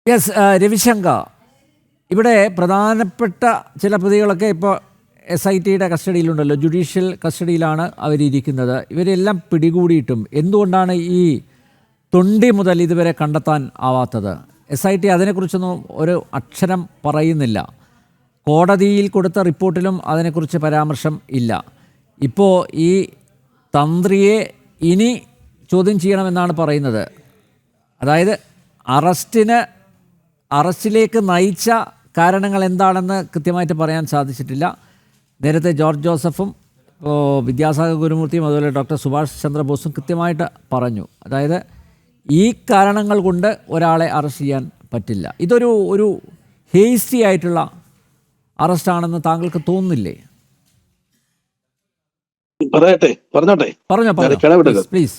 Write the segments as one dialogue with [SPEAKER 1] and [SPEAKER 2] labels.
[SPEAKER 1] Yes, Ravishankar, ഇവിടെ പ്രധാനപ്പെട്ട ചില പ്രതികളൊക്കെ ഇപ്പോൾ SITയുടെ കസ്റ്റഡിയിലുണ്ടല്ലോ, ജുഡീഷ്യൽ കസ്റ്റഡിയിലാണ് അവരിയ്ക്കുന്നത്. ഇവരെല്ലാം പിടികൂടിയിട്ടും എന്തുകൊണ്ടാണ് ഈ തൊണ്ടി മുതൽ ഇതുവരെ കണ്ടെത്താൻ ആവാത്തത്? SIT അതിനെക്കുറിച്ചൊന്നും ഒരു അക്ഷരം പറയുന്നില്ല. കോടതിയിൽ കൊടുത്ത റിപ്പോർട്ടിലും അതിനെക്കുറിച്ച് പരാമർശം ഇല്ല. ഇപ്പോൾ ഈ തന്ത്രിയെ ഇനി ചോദ്യം ചെയ്യണമെന്നാണ് പറയുന്നത്. അതായത് അറസ്റ്റിലേക്ക് നയിച്ച കാരണങ്ങൾ എന്താണെന്ന് കൃത്യമായിട്ട് പറയാൻ സാധിച്ചിട്ടില്ല. നേരത്തെ ജോർജ് ജോസഫും വിദ്യാസാഗർ ഗുരുമൂർത്തിയും അതുപോലെ ഡോക്ടർ സുഭാഷ് ചന്ദ്രബോസും കൃത്യമായിട്ട് പറഞ്ഞു. അതായത് ഈ കാരണങ്ങൾ കൊണ്ട് ഒരാളെ അറസ്റ്റ് ചെയ്യാൻ പറ്റില്ല. ഇതൊരു ഹേസ്റ്റി ആയിട്ടുള്ള അറസ്റ്റാണെന്ന് താങ്കൾക്ക് തോന്നുന്നില്ലേ?
[SPEAKER 2] പറഞ്ഞോട്ടെ
[SPEAKER 1] പ്ലീസ്.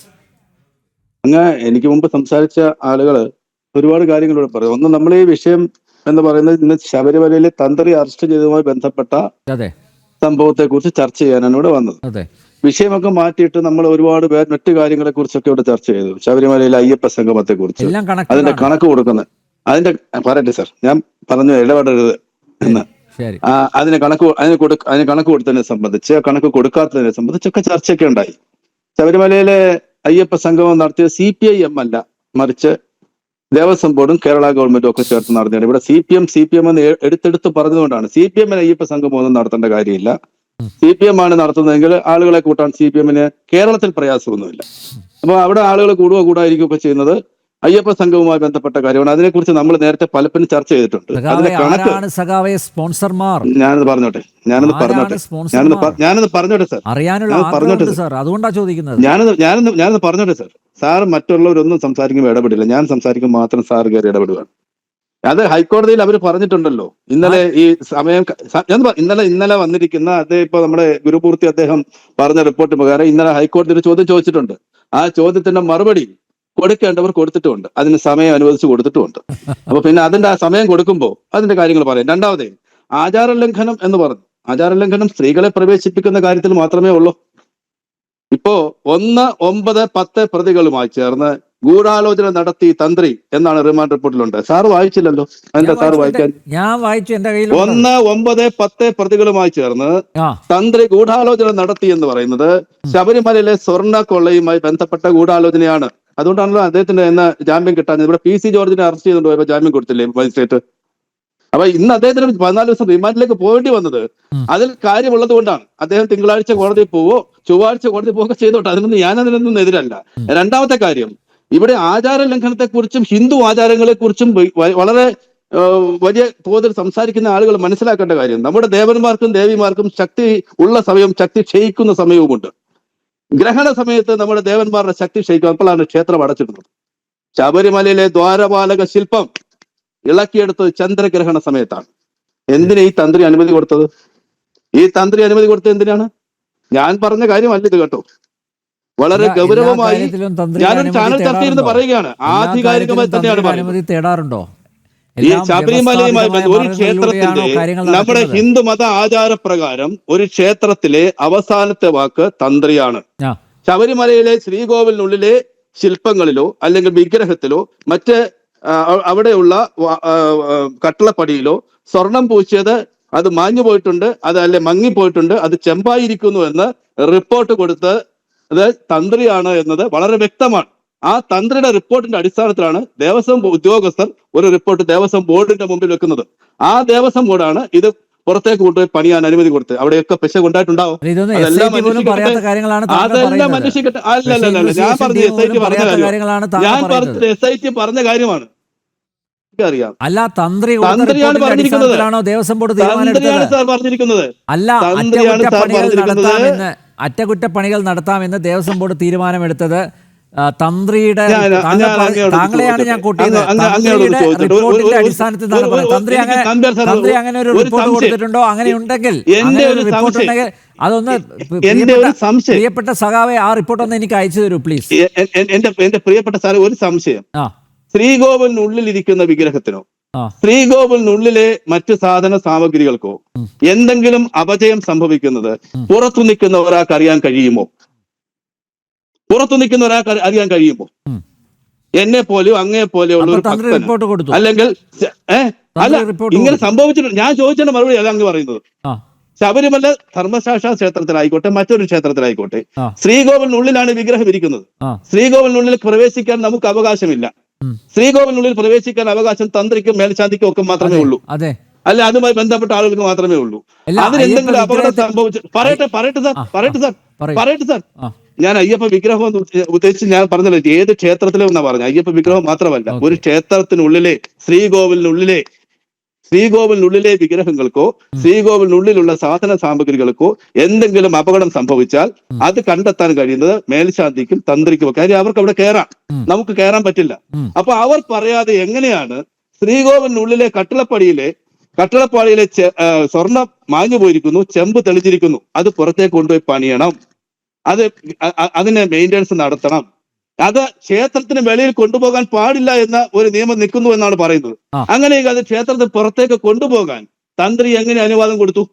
[SPEAKER 2] എനിക്ക് മുമ്പ് സംസാരിച്ച ആളുകള് ഒരുപാട് കാര്യങ്ങളോട് പറയും. ഒന്ന്, നമ്മൾ ഈ വിഷയം എന്ന് പറയുന്നത് ഇന്ന് ശബരിമലയിലെ തന്ത്രി അറസ്റ്റ് ചെയ്തതുമായി ബന്ധപ്പെട്ട സംഭവത്തെ കുറിച്ച് ചർച്ച ചെയ്യാനാണ് ഇവിടെ വന്നത്. വിഷയമൊക്കെ മാറ്റിയിട്ട് നമ്മൾ ഒരുപാട് മറ്റു കാര്യങ്ങളെ കുറിച്ചൊക്കെ ഇവിടെ ചർച്ച ചെയ്തു. ശബരിമലയിലെ അയ്യപ്പ സംഗമത്തെ കുറിച്ച്, അതിന്റെ കണക്ക് കൊടുക്കുന്നത്, പറയട്ടെ സാർ, ഞാൻ പറഞ്ഞു ഇടപെടരുത് എന്ന്. അതിന് കണക്ക് കൊടുത്തതിനെ സംബന്ധിച്ച്, കണക്ക് കൊടുക്കാത്തതിനെ സംബന്ധിച്ചൊക്കെ ചർച്ചയൊക്കെ ഉണ്ടായി. ശബരിമലയിലെ അയ്യപ്പ സംഗമം നടത്തിയത് CPIM അല്ല, മറിച്ച് ദേവസ്വം ബോർഡും കേരള ഗവൺമെന്റും ഒക്കെ ചേർത്ത് നടത്തിയാണ്. ഇവിടെ CPM എന്ന് എടുത്തെടുത്ത് പറഞ്ഞതുകൊണ്ടാണ്. CPM അയ്യപ്പ സംഗമം ഒന്നും നടത്തേണ്ട കാര്യമില്ല. CPM ആണ് നടത്തുന്നതെങ്കിൽ ആളുകളെ കൂട്ടാൻ CPM കേരളത്തിൽ പ്രയാസമൊന്നുമില്ല. അപ്പൊ അവിടെ ആളുകൾ കൂടുകയോ കൂടായിരിക്കുകയൊക്കെ ചെയ്യുന്നത് അയ്യപ്പ സംഘവുമായി ബന്ധപ്പെട്ട കാര്യമാണ്. അതിനെക്കുറിച്ച് നമ്മൾ നേരത്തെ പലപ്പോഴും ചർച്ച ചെയ്തിട്ടുണ്ട്. അതിന്റെ കണക്ക് ഞാനത് പറഞ്ഞോട്ടെ സാർ, ഞാനത് പറഞ്ഞോട്ടെ സാർ. സാർ മറ്റുള്ളവരൊന്നും സംസാരിക്കുമ്പോൾ ഇടപെടില്ല, ഞാൻ സംസാരിക്കുമ്പോൾ മാത്രം സാർ കയറി ഇടപെടുകയാണ്. അത് ഹൈക്കോടതിയിൽ അവർ പറഞ്ഞിട്ടുണ്ടല്ലോ. ഇന്നലെ ഈ സമയം ഇന്നലെ വന്നിരിക്കുന്ന ഇപ്പൊ നമ്മുടെ ഗുരുമൂർത്തി അദ്ദേഹം പറഞ്ഞ റിപ്പോർട്ട് പ്രകാരം ഇന്നലെ ഹൈക്കോടതി ഒരു ചോദ്യം ചോദിച്ചിട്ടുണ്ട്. ആ ചോദ്യത്തിന്റെ മറുപടി കൊടുക്കേണ്ടവർ കൊടുത്തിട്ടുമുണ്ട്, അതിന് സമയം അനുവദിച്ച് കൊടുത്തിട്ടുമുണ്ട്. അപ്പൊ പിന്നെ അതിന്റെ ആ സമയം കൊടുക്കുമ്പോൾ അതിന്റെ കാര്യങ്ങൾ പറയാം. രണ്ടാമതേ, ആചാരലംഘനം എന്ന് പറഞ്ഞു. ആചാരലംഘനം സ്ത്രീകളെ പ്രവേശിപ്പിക്കുന്ന കാര്യത്തിൽ മാത്രമേ ഉള്ളൂ. ഇപ്പോ 1, 9, 10 പ്രതികളുമായി ചേർന്ന് ഗൂഢാലോചന നടത്തി തന്ത്രി എന്നാണ് റിമാൻഡ് റിപ്പോർട്ടിലുണ്ട്. സാർ വായിച്ചില്ലല്ലോ, എന്താ സാർ വായിക്കാൻ? 1, 9, 10 പ്രതികളുമായി ചേർന്ന് തന്ത്രി ഗൂഢാലോചന നടത്തി എന്ന് പറയുന്നത് ശബരിമലയിലെ സ്വർണ്ണ കൊള്ളയുമായി ബന്ധപ്പെട്ട ഗൂഢാലോചനയാണ്. അതുകൊണ്ടാണല്ലോ അദ്ദേഹത്തിന് ജാമ്യം കിട്ടാഞ്ഞത്. ഇവിടെ PC ജോർജിനെ അറസ്റ്റ് ചെയ്തുകൊണ്ട് പോയപ്പോൾ ജാമ്യം കൊടുത്തില്ലേ മജിസ്ട്രേറ്റ്? അപ്പൊ ഇന്ന് അദ്ദേഹത്തിന് 14 ദിവസം റിമാൻഡിലേക്ക് പോകേണ്ടി വന്നത് അതിൽ കാര്യമുള്ളത് കൊണ്ടാണ്. അദ്ദേഹം തിങ്കളാഴ്ച കോടതിയിൽ പോവോ ചൊവ്വാഴ്ച കോടതി പോവുക ചെയ്തോട്ടെ, ഞാനതിനൊന്നും എതിരല്ല. രണ്ടാമത്തെ കാര്യം, ഇവിടെ ആചാര ലംഘനത്തെക്കുറിച്ചും ഹിന്ദു ആചാരങ്ങളെ കുറിച്ചും വളരെ വലിയ തോതിൽ സംസാരിക്കുന്ന ആളുകൾ മനസ്സിലാക്കേണ്ട കാര്യം, നമ്മുടെ ദേവന്മാർക്കും ദേവിമാർക്കും ശക്തി ഉള്ള സമയവും ശക്തി ക്ഷയിക്കുന്ന സമയവുമുണ്ട്. ഗ്രഹണ സമയത്ത് നമ്മുടെ ദേവന്മാരുടെ ശക്തി ക്ഷയിക്കും. അപ്പോഴാണ് ക്ഷേത്രം അടച്ചിടുന്നത്. ശബരിമലയിലെ ദ്വാരപാലക ശില്പം ഇളക്കിയെടുത്തത് ചന്ദ്രഗ്രഹണ സമയത്താണ്. എന്തിനാ ഈ തന്ത്രി അനുമതി കൊടുത്തത്? ഈ തന്ത്രി അനുമതി കൊടുത്തത് എന്തിനാണ്? ഞാൻ പറഞ്ഞ കാര്യമല്ല ഇത് കേട്ടോ. വളരെ ഗൗരവമായി ഞാനൊരു ചാനൽ ചർച്ചയിരുന്ന് പറയുകയാണ്. ആധികാരികമായി തന്നെയാണ് പറയുന്നത്. ഈ ശബരിമലയുമായി ഒരു ക്ഷേത്രത്തിന്റെ, നമ്മുടെ ഹിന്ദു മത ആചാരപ്രകാരം ഒരു ക്ഷേത്രത്തിലെ അവസാനത്തെ വാക്ക് തന്ത്രിയാണ്. ശബരിമലയിലെ ശ്രീകോവിലിനുള്ളിലെ ശില്പങ്ങളിലോ അല്ലെങ്കിൽ വിഗ്രഹത്തിലോ മറ്റ് അവിടെയുള്ള കട്ടളപ്പടിയിലോ സ്വർണം പൂശിയത് അത് മാഞ്ഞു പോയിട്ടുണ്ട്, അത് അല്ലെ മങ്ങിപ്പോയിട്ടുണ്ട്, അത് ചെമ്പായിരിക്കുന്നു എന്ന് റിപ്പോർട്ട് കൊടുത്ത് അത് തന്ത്രിയാണ് എന്നത് വളരെ വ്യക്തമാണ്. ആ തന്ത്രിയുടെ റിപ്പോർട്ടിന്റെ അടിസ്ഥാനത്തിലാണ് ദേവസ്വം ഉദ്യോഗസ്ഥർ ഒരു റിപ്പോർട്ട് ദേവസ്വം ബോർഡിന്റെ മുമ്പിൽ വെക്കുന്നത്. ആ ദേവസ്വം ബോർഡാണ് ഇത് പുറത്തേക്ക് കൊണ്ടുപോയി പണിയാൻ അനുമതി കൊടുത്ത്. അവിടെയൊക്കെ പെശ കൊണ്ടായിട്ടുണ്ടാവും. അതെല്ലാം അന്വേഷിക്കട്ടെ. അല്ലല്ല, ഞാൻ പറഞ്ഞത് SIT പറഞ്ഞ കാര്യമാണ്. ഞാൻ പറഞ്ഞത് SIT പറഞ്ഞ കാര്യമാണ്. അറിയാം.
[SPEAKER 1] അല്ല, തന്ത്രിയാണ്
[SPEAKER 2] പറഞ്ഞിരിക്കുന്നത്.
[SPEAKER 1] തന്ത്രിയാണ് സാർ പറഞ്ഞിരിക്കുന്നത്. അല്ല, അറ്റകുറ്റപ്പണികൾ നടത്താമെന്ന് ദേവസ്വം ബോർഡ് തീരുമാനമെടുത്തത് തന്ത്രിയുടെ താങ്കളെയാണ് ഞാൻ കൂട്ടിയത്. റിപ്പോർട്ടിന്റെ അടിസ്ഥാനത്തിൽ തന്ത്രി അങ്ങനെ ഒരു റിപ്പോർട്ട് കൊടുത്തിട്ടുണ്ടോ? അങ്ങനെ ഉണ്ടെങ്കിൽ റിപ്പോർട്ട് ഉണ്ടെങ്കിൽ അതൊന്ന് പ്രിയപ്പെട്ട സഖാവെ ആ റിപ്പോർട്ട് ഒന്ന് എനിക്ക് അയച്ചു തരൂ പ്ലീസ്.
[SPEAKER 2] എന്റെ പ്രിയപ്പെട്ട സാറേ, ഒരു സംശയം. ശ്രീകോവിലിനുള്ളിലിരിക്കുന്ന വിഗ്രഹത്തിനോ ശ്രീകോവിലിനുള്ളിലെ മറ്റ് സാധന സാമഗ്രികൾക്കോ എന്തെങ്കിലും അപജയം സംഭവിക്കുന്നത് പുറത്തു നിൽക്കുന്ന ഒരാൾക്ക് അറിയാൻ കഴിയുമോ? എന്നെ പോലെയോ അങ്ങേ പോലെയോ ഉള്ള
[SPEAKER 1] അപ്പൊ
[SPEAKER 2] ഒരു
[SPEAKER 1] തന്ത്രി
[SPEAKER 2] ഭക്തന്
[SPEAKER 1] റിപ്പോർട്ട് കൊടുത്തു.
[SPEAKER 2] അല്ലെങ്കിൽ അല്ല
[SPEAKER 1] റിപ്പോർട്ട്
[SPEAKER 2] ഇങ്ങനെ സംഭവിച്ചിട്ടുണ്ട്. ഞാൻ ചോദിച്ചതിന്റെ മറുപടി അല്ല അങ്ങ് പറയുന്നത്.
[SPEAKER 1] ആ
[SPEAKER 2] ശബരിമല ധർമ്മശാസ്ത്ര ക്ഷേത്രത്തിലായിക്കോട്ടെ മറ്റൊരു ക്ഷേത്രത്തിലായിക്കോട്ടെ
[SPEAKER 1] ആ
[SPEAKER 2] ശ്രീകോവിലിനുള്ളിലാണ് വിഗ്രഹം ഇരിക്കുന്നത്.
[SPEAKER 1] ആ
[SPEAKER 2] ശ്രീകോവിലിനുള്ളിൽ പ്രവേശിക്കാൻ നമുക്ക് അവകാശമില്ല.
[SPEAKER 1] ഉം.
[SPEAKER 2] ശ്രീകോവിലിനുള്ളിൽ പ്രവേശിക്കാൻ അവകാശം തന്ത്രിക്കും മേൽശാന്തിക്കും ഒക്കെ മാത്രമേ ഉള്ളൂ.
[SPEAKER 1] അതെ
[SPEAKER 2] അല്ല അതുമായി ബന്ധപ്പെട്ട ആളുകൾക്ക് മാത്രമേ ഉള്ളൂ.
[SPEAKER 1] അല്ല,
[SPEAKER 2] അതിനെന്തെങ്കിലും
[SPEAKER 1] അയ്യപ്പ
[SPEAKER 2] അപകടം
[SPEAKER 1] വിഗ്രഹത്തെ-
[SPEAKER 2] സംഭവിച്ചു പറയട്ടെ സാർ.
[SPEAKER 1] ആ
[SPEAKER 2] ഞാൻ അയ്യപ്പ വിഗ്രഹം എന്ന് ഉദ്ദേശിച്ച് ഞാൻ പറഞ്ഞല്ലോ ഏത് ക്ഷേത്രത്തിലും എന്നാ പറഞ്ഞത്. അയ്യപ്പ വിഗ്രഹം മാത്രമല്ല,
[SPEAKER 1] ഓക്കേ.
[SPEAKER 2] ഒരു ക്ഷേത്രത്തിനുള്ളിലെ ശ്രീകോവിലിനുള്ളിലെ വിഗ്രഹങ്ങൾക്കോ ശ്രീകോവിലിനുള്ളിലുള്ള സാധന സാമഗ്രികൾക്കോ എന്തെങ്കിലും അപകടം സംഭവിച്ചാൽ അത് കണ്ടെത്താൻ കഴിയുന്നത് മേൽശാന്തിക്കും തന്ത്രിക്കും ഒക്കെ. കാര്യം അവർക്ക് അവിടെ കയറാം, നമുക്ക് കയറാൻ പറ്റില്ല. അപ്പൊ അവർ പറയാതെ എങ്ങനെയാണ് ശ്രീകോവിലിനുള്ളിലെ കട്ടിളപ്പാളിയിലെ സ്വർണം മാഞ്ഞു പോയിരിക്കുന്നു, ചെമ്പ് തെളിഞ്ഞിരിക്കുന്നു, അത് പുറത്തേക്ക് കൊണ്ടുപോയി പണിയണം, അതിന് മെയിൻ്റെനൻസ് നടത്തണം, അത് ക്ഷേത്രത്തിന് വെളിയിൽ കൊണ്ടുപോകാൻ പാടില്ല എന്ന ഒരു നിയമം നിൽക്കുന്നു എന്നാണ് പറയുന്നത്. അങ്ങനെയെങ്കിൽ അത് ക്ഷേത്രത്തിന് പുറത്തേക്ക് കൊണ്ടുപോകാൻ തന്ത്രി എങ്ങനെ അനുവാദം കൊടുത്തു?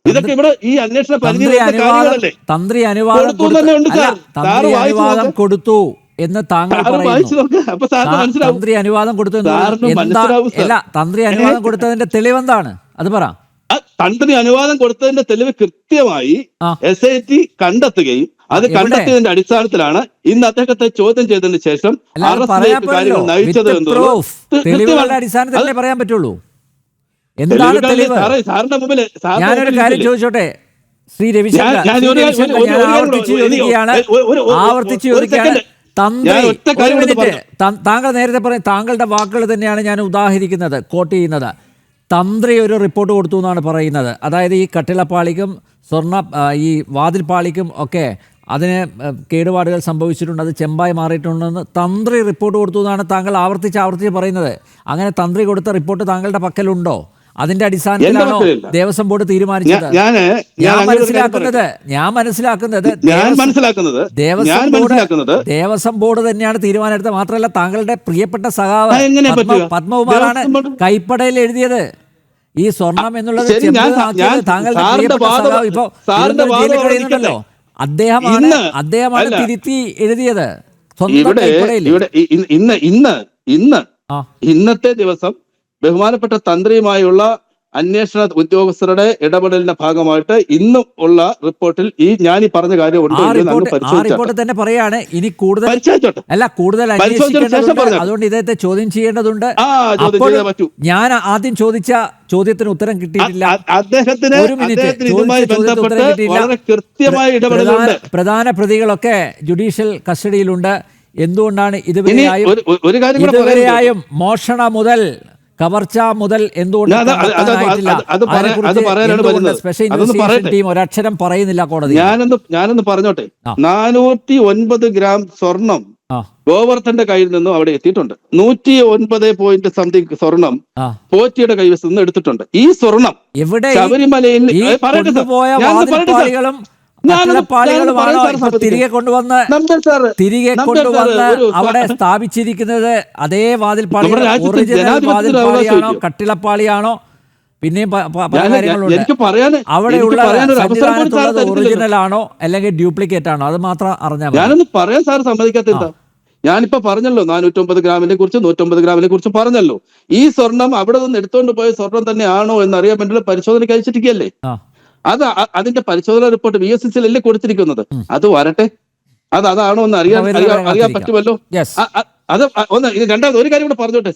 [SPEAKER 2] ഇതൊക്കെ ഇവിടെ ഈ അന്വേഷണ പരിധി കാര്യങ്ങളല്ലേ.
[SPEAKER 1] തന്ത്രി അനുവാദം കൊടുത്തു എന്ന് താങ്കൾ പറയുന്നു.
[SPEAKER 2] അപ്പൊ സാറിന് മനസ്സിലാവും.
[SPEAKER 1] തന്ത്രി അനുവാദം കൊടുത്തു
[SPEAKER 2] മനസ്സിലാവും.
[SPEAKER 1] തന്ത്രി അനുവാദം കൊടുത്തതിന്റെ തെളിവെന്താണ് അത് പറ.
[SPEAKER 2] തന്ത്രി അനുവാദം കൊടുത്തതിന്റെ തെളിവ് കൃത്യമായി SIT കണ്ടെത്തുകയും അത് കണ്ടെത്തിയതിന്റെ അടിസ്ഥാനത്തിലാണ് ഇന്ന് അദ്ദേഹത്തെ ചോദ്യം ചെയ്തതിനു ശേഷം കാര്യങ്ങൾ നയിച്ചത്
[SPEAKER 1] തെളിവുകളുടെ അടിസ്ഥാനത്തിൽ പറയാൻ പറ്റുള്ളൂ. എന്താണ് തെളിവ്?
[SPEAKER 2] സാറിന്റെ മുമ്പിൽ
[SPEAKER 1] ഞാനൊരു കാര്യം ചോദിച്ചോട്ടെ ശ്രീ രവിശങ്കർ, ആവർത്തിച്ചു ചോദിക്കുകയാണ്. താങ്കൾ നേരത്തെ പറയും, താങ്കളുടെ വാക്കുകൾ തന്നെയാണ് ഞാൻ ഉദാഹരിക്കുന്നത്, കോട്ട് ചെയ്യുന്നത്. തന്ത്രി ഒരു റിപ്പോർട്ട് കൊടുത്തു എന്നാണ് പറയുന്നത്. അതായത് ഈ കട്ടിളപ്പാളിക്കും ഈ വാതിൽപ്പാളിക്കും ഒക്കെ അതിന് കേടുപാടുകൾ സംഭവിച്ചിട്ടുണ്ട്, അത് ചെമ്പായി മാറിയിട്ടുണ്ടെന്ന് തന്ത്രി റിപ്പോർട്ട് കൊടുത്തു എന്നാണ് താങ്കൾ ആവർത്തിച്ച് പറയുന്നത്. അങ്ങനെ തന്ത്രി കൊടുത്ത റിപ്പോർട്ട് താങ്കളുടെ പക്കലുണ്ടോ? അതിന്റെ അടിസ്ഥാനത്തിലാണോ ദേവസ്വം ബോർഡ് തീരുമാനിച്ചത്? ഞാൻ മനസ്സിലാക്കുന്നത് ദേവസ്വം ബോർഡ് തന്നെയാണ് തീരുമാനമെടുത്തത്. മാത്രമല്ല താങ്കളുടെ പ്രിയപ്പെട്ട സഖാവ് പത്മകുമാറാണ് കൈപ്പടയിൽ എഴുതിയത്. ഈ സ്വർണം എന്നുള്ളത് താങ്കളുടെ പ്രിയപ്പെട്ട സഖാവ് ഇപ്പൊ ജയിലിൽ കഴിയുന്നുണ്ടല്ലോ, അദ്ദേഹമാണ് തിരുത്തി എഴുതിയത് സ്വന്തം കൈപ്പടയിൽ.
[SPEAKER 2] ഇന്നത്തെ ദിവസം ബഹുമാനപ്പെട്ട തന്ത്രിയുമായുള്ള അന്വേഷണ ഉദ്യോഗസ്ഥരുടെ ഇടപെടലിന്റെ ഭാഗമായിട്ട് ഇന്നും ഉള്ള റിപ്പോർട്ടിൽ ഞാൻ ഈ പറഞ്ഞ കാര്യം
[SPEAKER 1] റിപ്പോർട്ട് തന്നെ പറയാണ്. ഇനി കൂടുതൽ അതുകൊണ്ട് ഇദ്ദേഹത്തെ ചോദ്യം ചെയ്യേണ്ടതുണ്ട്. ഞാൻ ആദ്യം ചോദിച്ച ചോദ്യത്തിന് ഉത്തരം കിട്ടിയിട്ടില്ല. പ്രധാന പ്രതികളൊക്കെ ജുഡീഷ്യൽ കസ്റ്റഡിയിലുണ്ട്. എന്തുകൊണ്ടാണ് ഇതുവരെയായും മോഷണ മുതൽ കവർച്ച മുതൽ എന്തുകൊണ്ട് സ്പെഷ്യൽ ഇൻവെസ്റ്റിഗേഷൻ ടീം ഒരക്ഷരം പറയുന്നില്ല കോടതി?
[SPEAKER 2] ഞാനൊന്ന് പറഞ്ഞോട്ടെ. 409 ഗ്രാം സ്വർണം ഗോവർദ്ധന്റെ കയ്യിൽ നിന്നും അവിടെ എത്തിയിട്ടുണ്ട്. 109 സംതിങ് സ്വർണം പോറ്റിയുടെ കൈവശത്ത് നിന്ന് എടുത്തിട്ടുണ്ട്. ഈ സ്വർണം ശബരിമലയിൽ
[SPEAKER 1] തിരികെ കൊണ്ടുവന്ന് അവിടെ സ്ഥാപിച്ചിരിക്കുന്നത് അതേ വാതിൽപ്പാളിയാണോ, കട്ടിളപ്പാളിയാണോ? പിന്നെയും പല കാര്യങ്ങളുണ്ട്. അവിടെയുള്ള സംവിധാനത്തുള്ളത് ഒറിജിനൽ ആണോ അല്ലെങ്കിൽ ഡ്യൂപ്ലിക്കേറ്റ് ആണോ? അത് മാത്രം അറിഞ്ഞാൽ
[SPEAKER 2] ഞാനൊന്ന് പറയാൻ സാർ സമ്മതിക്കാത്ത. ഞാനിപ്പോ പറഞ്ഞല്ലോ 409 ഗ്രാമിനെ കുറിച്ച് 109 ഗ്രാമിനെ കുറിച്ച് പറഞ്ഞല്ലോ. ഈ സ്വർണം അവിടെ നിന്ന് എടുത്തുകൊണ്ട് പോയ സ്വർണം തന്നെയാണോ എന്നറിയാൻ വേണ്ടിയുള്ള പരിശോധനയ്ക്ക് അയച്ചിരിക്കുകയല്ലേ. അതിന്റെ പരിശോധന റിപ്പോർട്ട് VSSL അല്ലേ കൊടുത്തിരിക്കുന്നത്. അത് വരട്ടെ, അതാണോ എന്ന് അറിയാൻ പറ്റുമല്ലോ. അത് രണ്ടാമത് ഒരു കാര്യം കൂടെ പറഞ്ഞോട്ടെ.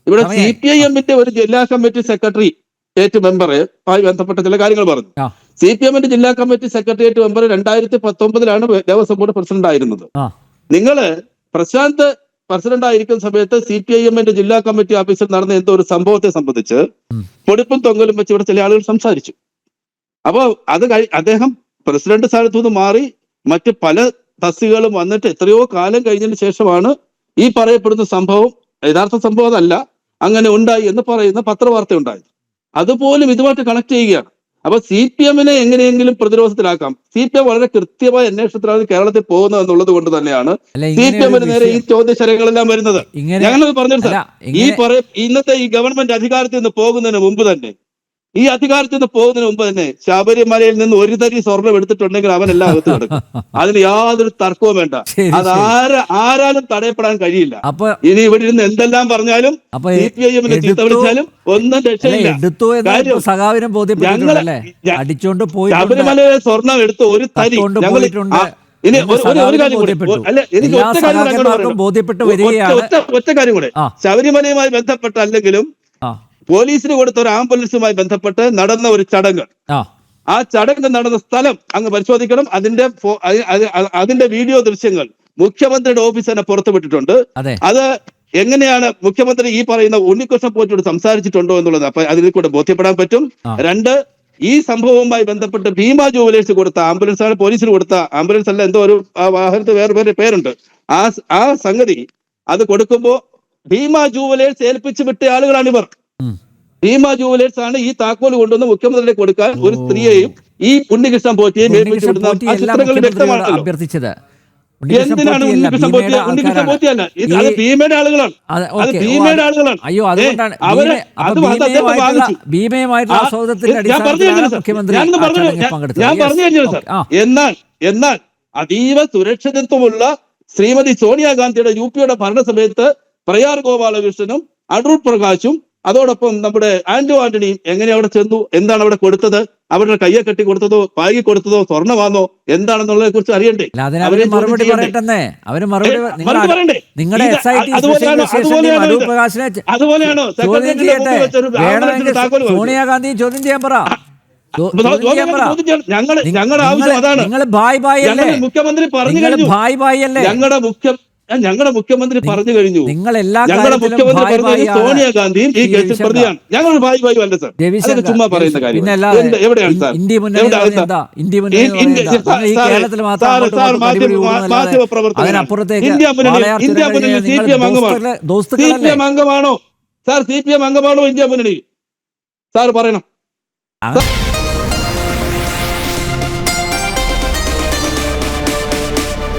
[SPEAKER 2] ഇവിടെ CPIM-ന്റെ ഒരു ജില്ലാ കമ്മിറ്റി സെക്രട്ടറിയേറ്റ് മെമ്പറുമായി ബന്ധപ്പെട്ട ചില കാര്യങ്ങൾ പറഞ്ഞു. CPM-ന്റെ ജില്ലാ committee secretariat member 2019 Devaswom board president ആയിരുന്നത്. നിങ്ങള് പ്രശാന്ത് പ്രസിഡന്റ് ആയിരിക്കുന്ന സമയത്ത് CPIM-ന്റെ ജില്ലാ കമ്മിറ്റി ഓഫീസിൽ നടന്ന എന്തോ ഒരു സംഭവത്തെ സംബന്ധിച്ച് പൊടിപ്പും തൊങ്ങലും വെച്ച് ഇവിടെ ചില ആളുകൾ സംസാരിച്ചു. അപ്പോ അദ്ദേഹം പ്രസിഡന്റ് സ്ഥാനത്തു നിന്ന് മാറി മറ്റ് പല തസ്തികകളും വന്നിട്ട് എത്രയോ കാലം കഴിഞ്ഞതിന് ശേഷമാണ് ഈ പറയപ്പെടുന്ന സംഭവം, യഥാർത്ഥ സംഭവം അതല്ല, അങ്ങനെ ഉണ്ടായി എന്ന് പറയുന്ന പത്രവാർത്ത ഉണ്ടായത്. അതുപോലും ഇതുമായിട്ട് കണക്ട് ചെയ്യുകയാണ്. അപ്പൊ CPM-നെ എങ്ങനെയെങ്കിലും പ്രതിരോധത്തിലാക്കാം. CPM വളരെ കൃത്യമായ അന്വേഷണത്തിലാണ് കേരളത്തിൽ പോകുന്നത് എന്നുള്ളത് കൊണ്ട് തന്നെയാണ് CPM-ന് നേരെ ഈ ചോദ്യശരങ്ങളെല്ലാം വരുന്നത്. ഞങ്ങളത് പറഞ്ഞത് ഇന്നത്തെ ഈ ഗവൺമെന്റ് അധികാരത്തിൽ നിന്ന് പോകുന്നതിന് മുമ്പ് തന്നെ ഈ അധികാരത്തിൽ നിന്ന് പോകുന്നതിന് മുമ്പ് തന്നെ ശബരിമലയിൽ നിന്ന് ഒരു തരി സ്വർണം എടുത്തിട്ടുണ്ടെങ്കിൽ അവൻ എല്ലാം അകത്ത് കിടക്കും. അതിന് യാതൊരു തർക്കവും വേണ്ട. അത് ആരാലും തടയപ്പെടാൻ കഴിയില്ല.
[SPEAKER 1] അപ്പൊ
[SPEAKER 2] ഇനി ഇവിടെ ഇരുന്ന് എന്തെല്ലാം പറഞ്ഞാലും CPIM ചീത്ത വിളിച്ചാലും ഒന്നും രക്ഷയില്ല. ശബരിമലയിലെ സ്വർണം എടുത്ത് ഒരു തരി ഞങ്ങൾ ഇനി ഒരു കാര്യം കൂടെ, അല്ല എനിക്ക് ഒറ്റ കാര്യം കൂടെ, ശബരിമലയുമായി ബന്ധപ്പെട്ടല്ലെങ്കിലും പോലീസിന് കൊടുത്ത ഒരു ആംബുലൻസുമായി ബന്ധപ്പെട്ട് നടന്ന ഒരു ചടങ്ങ്, ആ ചടങ്ങ് നടന്ന സ്ഥലം അങ്ങ് പരിശോധിക്കണം. അതിന്റെ വീഡിയോ ദൃശ്യങ്ങൾ മുഖ്യമന്ത്രിയുടെ ഓഫീസ് തന്നെ പുറത്തുവിട്ടിട്ടുണ്ട്. അത് എങ്ങനെയാണ് മുഖ്യമന്ത്രി ഈ പറയുന്ന ഉണ്ണികൃഷ്ണൻ പോറ്റിയോട് സംസാരിച്ചിട്ടുണ്ടോ എന്നുള്ളത് അപ്പൊ അതിൽ കൂടെ ബോധ്യപ്പെടാൻ പറ്റും. 2, ഈ സംഭവവുമായി ബന്ധപ്പെട്ട് ഭീമ ജുവലേഴ്സ് കൊടുത്ത ആംബുലൻസ് ആണ്, പോലീസിന് കൊടുത്ത ആംബുലൻസ് അല്ല, എന്തോ ഒരു വാഹനത്തിന് വേറെ പേരുണ്ട്. ആ സംഗതി അത് കൊടുക്കുമ്പോ ഭീമ ജുവലേഴ്സ് ഏൽപ്പിച്ചു വിട്ട ആളുകളാണ് ഇവർ. ഭീമ ജുവലേഴ്സ് ആണ് ഈ താക്കോൽ കൊണ്ടുവന്ന് മുഖ്യമന്ത്രിയെ കൊടുക്കാൻ ഒരു സ്ത്രീയെയും ഈ ഉണ്ണികൃഷ്ണൻ പോറ്റിയെയും ഏൽപ്പിച്ചു വിടുന്ന ചിത്രങ്ങളിൽ വ്യക്തമാണല്ലോ. എന്തിനാണ് ഉണ്ണികൃഷ്ണൻ പോറ്റിയ? ഉണ്ണികൃഷ്ണൻ പോറ്റിയല്ല, അത് ഭീമയുടെ ആളുകളാണ്. അത് ഭീമയുടെ ആളുകളാണ്. അവര് അത് വാങ്ങിച്ചു. ഞാൻ പറഞ്ഞു കഴിഞ്ഞു സർ. എന്നാൽ അതീവ സുരക്ഷിതത്വമുള്ള ശ്രീമതി സോണിയാഗാന്ധിയുടെ UP-യുടെ ഭരണസമയത്ത് പ്രയാർ ഗോപാലകൃഷ്ണനും അടൂർ പ്രകാശും അതോടൊപ്പം നമ്മുടെ ആന്റണിയും എങ്ങനെ അവിടെ ചെന്നു, എന്താണ് അവിടെ കൊടുത്തത്, അവരുടെ കയ്യെ കെട്ടി കൊടുത്തതോ പാകി കൊടുത്തതോ സ്വർണ്ണമാണോ എന്താണെന്നുള്ളതിനെ കുറിച്ച് അറിയണ്ടേ? അതുപോലെയാണോ
[SPEAKER 1] സോണിയാഗാന്ധി ചോദ്യം ചെയ്യാൻ പറ.
[SPEAKER 2] ഞങ്ങളുടെ ആവശ്യം അതാണ്. മുഖ്യമന്ത്രി പറഞ്ഞു കഴിഞ്ഞു. ഞങ്ങളുടെ മുഖ്യമന്ത്രി പറഞ്ഞു കഴിഞ്ഞു. ഞങ്ങളുടെ മുഖ്യമന്ത്രി പറഞ്ഞു സോണിയാഗാന്ധിയും ഈ കേസിൽ പ്രതിയാണ്. ഞങ്ങൾ ഭായി അല്ല സർ, അതൊക്കെ ചുമ്മാ പറയുന്ന കാര്യം. എവിടെയാണ് സാർ? മാധ്യമ പ്രവർത്തകൻ ഇന്ത്യ മുന്നണി CPM അംഗമാണോ സാർ? CPM അംഗമാണോ ഇന്ത്യ മുന്നണി? സാർ പറയണം.